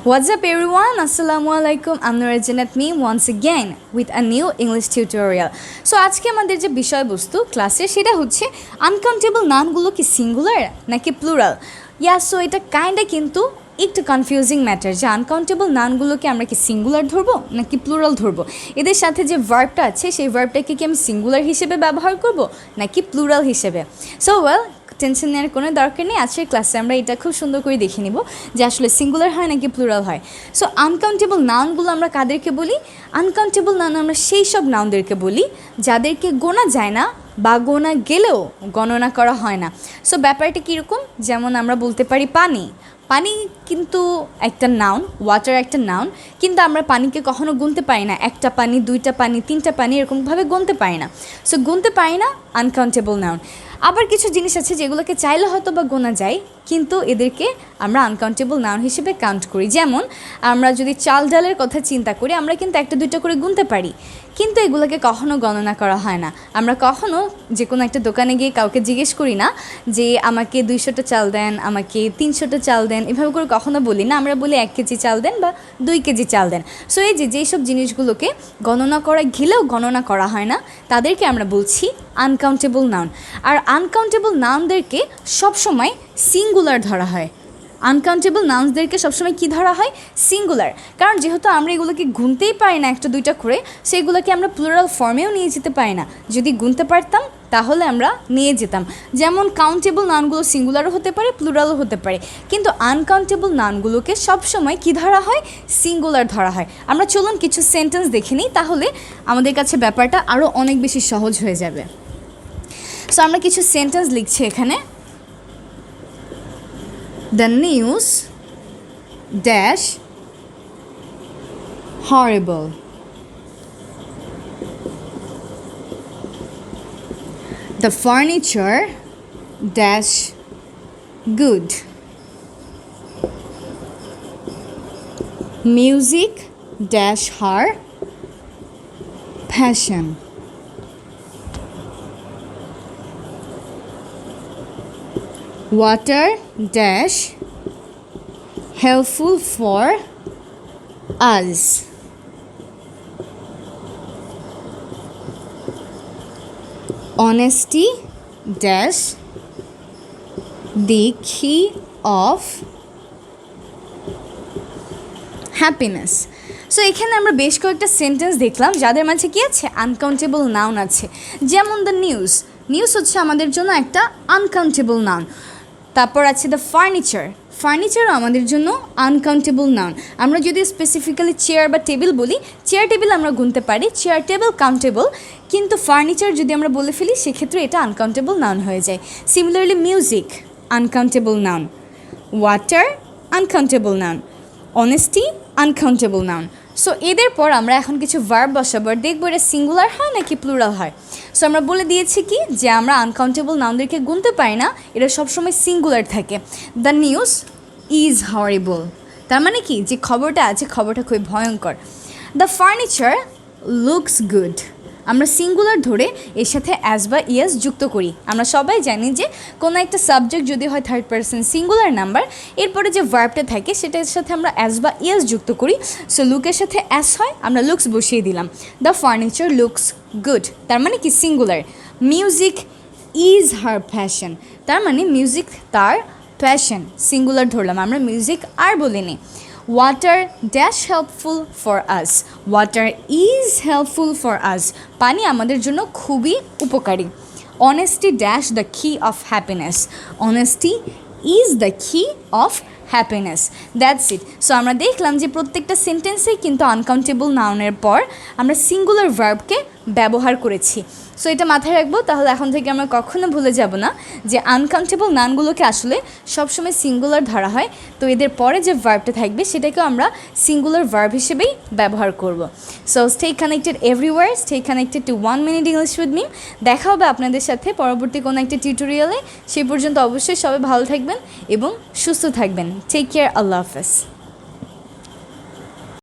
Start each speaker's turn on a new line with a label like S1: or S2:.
S1: What's up everyone? Assalamualaikum. I'm Noore Jannat Meem once again with a new English tutorial. So আজকে আমাদের যে বিষয়বস্তু ক্লাসে সেটা হচ্ছে আনকাউন্টেবল নাউনগুলো কি সিঙ্গুলার নাকি প্লুরাল। সো এটা কাইন্ডা কিন্তু একটু কনফিউজিং ম্যাটার যে আনকাউন্টেবল নাউনগুলোকে আমরা কি সিঙ্গুলার ধরবো নাকি প্লুরাল ধরবো, এদের সাথে যে ভার্বটা আছে সেই ভার্বটাকে কি আমি সিঙ্গুলার হিসেবে ব্যবহার করব নাকি প্লুরাল হিসেবে। সো টেনশন নেওয়ার কোনো দরকার নেই, আজকের ক্লাসে আমরা এটা খুব সুন্দর করে দেখে নিব যে আসলে সিঙ্গুলার হয় নাকি প্লুরাল হয়। সো আনকাউন্টেবল নাউনগুলো আমরা কাদেরকে বলি? আনকাউন্টেবল নাউন আমরা সেই সব নাউনদেরকে বলি যাদেরকে গোনা যায় না বা গোনা গেলেও গণনা করা হয় না। সো ব্যাপারটা কীরকম, যেমন আমরা বলতে পারি পানি। পানি কিন্তু একটা নাউন, ওয়াটার একটা নাউন, কিন্তু আমরা পানিকে কখনো গুনতে পারি না, একটা পানি, দুইটা পানি, তিনটা পানি এরকমভাবে গুনতে পারি না। সো গুনতে পারি না, আনকাউন্টেবল নাউন। আবার কিছু জিনিস আছে যেগুলোকে চাইলে হয়তো বা গোনা যায়, কিন্তু এদেরকে আমরা আনকাউন্টেবল নাউন হিসেবে কাউন্ট করি। যেমন আমরা যদি চাল ডালের কথা চিন্তা করি, আমরা কিন্তু একটা দুইটা করে গুনতে পারি, কিন্তু এগুলোকে কখনো গণনা করা হয় না। আমরা কখনো যে কোনো একটা দোকানে গিয়ে কাউকে জিজ্ঞেস করি না যে আমাকে 200টা চাল দেন, আমাকে 300টা চাল দেন, এভাবে করে কখনো বলি না। আমরা বলি 1 কেজি চাল দেন বা 2 কেজি চাল দেন। সো এই যেসব জিনিসগুলোকে গণনা করা গেলেও গণনা করা হয় না, তাদেরকে আমরা বলছি আনকাউন্টেবল নাউন। আর আনকাউন্টেবল নাউনদেরকে সবসময় সিঙ্গুলার ধরা হয়। আনকাউন্টেবল নাউন্সদেরকে সবসময় কী ধরা হয়? সিঙ্গুলার। কারণ যেহেতু আমরা এগুলোকে গুনতেই পারি না একটা দুইটা করে, সেগুলোকে আমরা প্লুরাল ফর্মেও নিয়ে যেতে পারি না। যদি গুনতে পারতাম তাহলে আমরা নিয়ে যেতাম। যেমন কাউন্টেবল নাউনগুলো সিঙ্গুলারও হতে পারে, প্লুরালও হতে পারে, কিন্তু আনকাউন্টেবল নাউনগুলোকে সবসময় কী ধরা হয়? সিঙ্গুলার ধরা হয়। আমরা চলুন কিছু সেন্টেন্স দেখে নিই, তাহলে আমাদের কাছে ব্যাপারটা আরও অনেক বেশি সহজ হয়ে যাবে। সো আমরা কিছু সেন্টেন্স লিখছি এখানে। The news dash horrible. The furniture dash good. Music dash her passion. Water dash helpful for us. Honesty dash the key of happiness. So এখানে আমরা বেশ কয়েকটা সেন্টেন্স দেখলাম যাদের মাঝে কি আছে? আনকাউন্টেবল নাউন আছে। যেমন দ্য নিউজ, নিউজ হচ্ছে আমাদের জন্য একটা আনকাউন্টেবল নাউন। তারপর আছে দ্য ফার্নিচার, ফার্নিচারও আমাদের জন্য আনকাউন্টেবল নাউন। আমরা যদি স্পেসিফিক্যালি চেয়ার বা টেবিল বলি, চেয়ার টেবিল আমরা গুনতে পারি, চেয়ার টেবিল কাউন্টেবল, কিন্তু ফার্নিচার যদি আমরা বলে ফেলি সেক্ষেত্রে এটা আনকাউন্টেবল নাউন হয়ে যায়। Similarly music uncountable noun, water uncountable noun, honesty uncountable noun. So এদের পর আমরা এখন কিছু ভার্ব বসাবো, আর দেখবো এটা সিঙ্গুলার হয় নাকি প্লুরাল হয়। সো আমরা বলে দিয়েছি কি যে আমরা আনকাউন্টেবল নাউনদেরকে গুনতে পারি না, এটা সবসময় সিঙ্গুলার থাকে। দ্য নিউজ ইজ হরিবল, তার মানে কি যে খবরটা আছে খবরটা খুবই ভয়ঙ্কর। দ্য ফার্নিচার লুকস গুড, আমরা সিঙ্গুলার ধরে এর সাথে অ্যাজ বা ইয়েস যুক্ত করি। আমরা সবাই জানি যে কোনো একটা সাবজেক্ট যদি হয় থার্ড পারসন সিঙ্গুলার নাম্বার, এরপরে যে ভার্বটা থাকে সেটার সাথে আমরা অ্যাজ বা ইয়েস যুক্ত করি। সো লুকের সাথে অ্যাস হয়, আমরা লুকস বসিয়ে দিলাম। দ্য ফার্নিচার লুকস গুড, তার মানে কি singular. Music is her passion, তার মানে মিউজিক তার প্যাশন, সিঙ্গুলার ধরলাম, আমরা মিউজিক আর বলিনি। Water dash helpful for us, water is helpful for us, পানি আমাদের জন্য খুবই উপকারী। Honesty dash the key of happiness, honesty is the key of happiness. That's it. So আমরা দেখলাম যে প্রত্যেকটা সেন্টেন্সেই কিন্তু আনকাউন্টেবল নাউনের পর আমরা সিঙ্গুলার ভার্বকে ব্যবহার করেছি। সো এটা মাথায় রাখবো, তাহলে এখন থেকে আমরা কখনো ভুলে যাব না যে আনকাউন্টেবল নাউনগুলোকে আসলে সবসময় সিঙ্গুলার ধরা হয়। তো এদের পরে যে ভার্বটা থাকবে সেটাকেও আমরা সিঙ্গুলার ভার্ব হিসেবেই ব্যবহার করব। So stay connected everywhere, stay connected to 1 minute English with me. দেখা হবে আপনাদের সাথে পরবর্তী কোনো একটা টিউটোরিয়ালে। সেই পর্যন্ত অবশ্যই সবাই ভালো থাকবেন এবং সুস্থ থাকবেন। টেক কেয়ার, আল্লাহ হাফেজ।